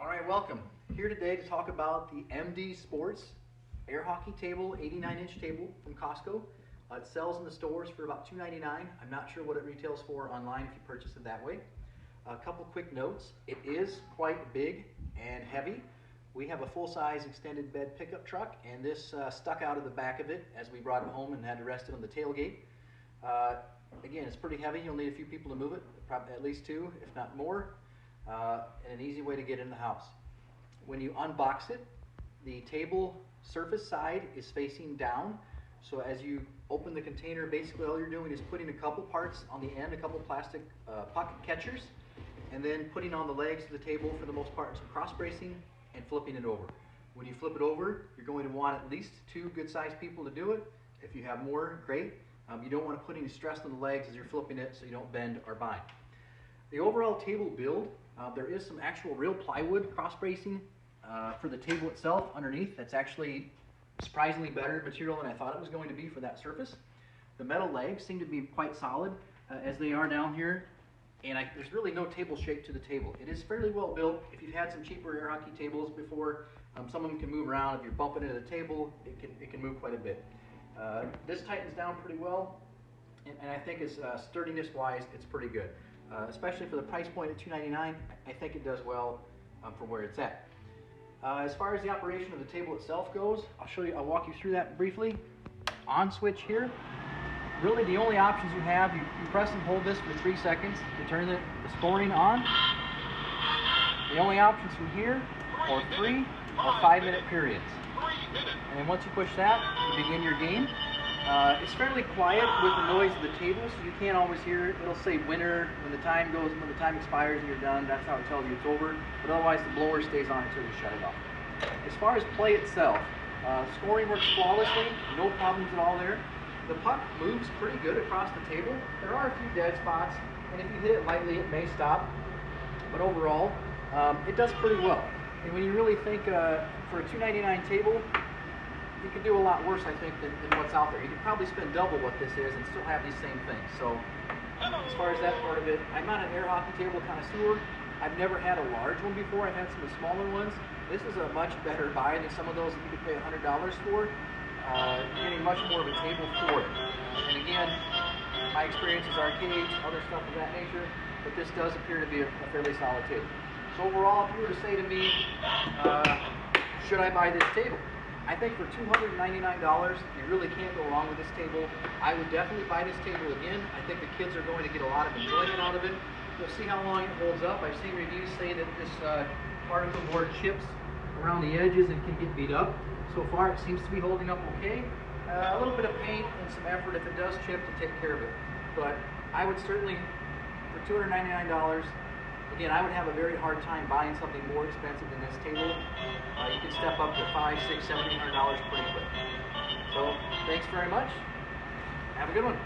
All right, welcome. Here today to talk about the MD Sports air hockey table, 89-inch table from Costco. It sells in the stores for about $2.99. I'm not sure what it retails for online if you purchase it that way. A couple quick notes. It is quite big and heavy. We have a full-size extended bed pickup truck, and this stuck out of the back of it as we brought it home and had to rest it on the tailgate. Again, it's pretty heavy. You'll need a few people to move it, probably at least two, if not more, and an easy way to get in the house. When you unbox it, the table surface side is facing down. So as you open the container, basically all you're doing is putting a couple parts on the end, a couple plastic pocket catchers, and then putting on the legs of the table, for the most part, some cross bracing, and flipping it over. When you flip it over, you're going to want at least two good-sized people to do it. If you have more, great. You don't want to put any stress on the legs as you're flipping it so you don't bend or bind. The overall table build, there is some actual real plywood cross bracing for the table itself underneath. That's actually surprisingly better material than I thought it was going to be for that surface. The metal legs seem to be quite solid as they are down here, and there's really no table shape to the table. It is fairly well built. If you've had some cheaper air hockey tables before, some of them can move around. If you're bumping into the table, it can move quite a bit. This tightens down pretty well, and I think it's sturdiness wise, it's pretty good. Especially for the price point at $2.99, I think it does well for where it's at. As far as the operation of the table itself goes, I'll walk you through that briefly. On switch here, really the only options you have, you press and hold this for 3 seconds to turn the scoring on. The only options from here are 3 or 5-minute periods. And then once you push that, you begin your game. It's fairly quiet with the noise of the table, so you can't always hear it. It'll say winner when the time expires and you're done. That's how it tells you it's over. But otherwise, the blower stays on until you shut it off. As far as play itself, scoring works flawlessly. No problems at all there. The puck moves pretty good across the table. There are a few dead spots, and if you hit it lightly, it may stop. But overall, it does pretty well. And when you really think for a $2.99 table, you could do a lot worse, I think, than what's out there. You could probably spend double what this is and still have these same things. So as far as that part of it, I'm not an air hockey table connoisseur. I've never had a large one before. I've had some of the smaller ones. This is a much better buy than some of those that you could pay $100 for. You're getting much more of a table for it. And again, my experience is arcades, other stuff of that nature, but this does appear to be a fairly solid table. So overall, if you were to say to me, should I buy this table? I think for $299, you really can't go wrong with this table. I would definitely buy this table again. I think the kids are going to get a lot of enjoyment out of it. We'll see how long it holds up. I've seen reviews say that this particle board chips around the edges and can get beat up. So far, it seems to be holding up okay. A little bit of paint and some effort if it does chip to take care of it. But I would certainly, for $299, again, I would have a very hard time buying something more expensive than this table. You can step up to $500, $600, $700 pretty quick. So, thanks very much. Have a good one.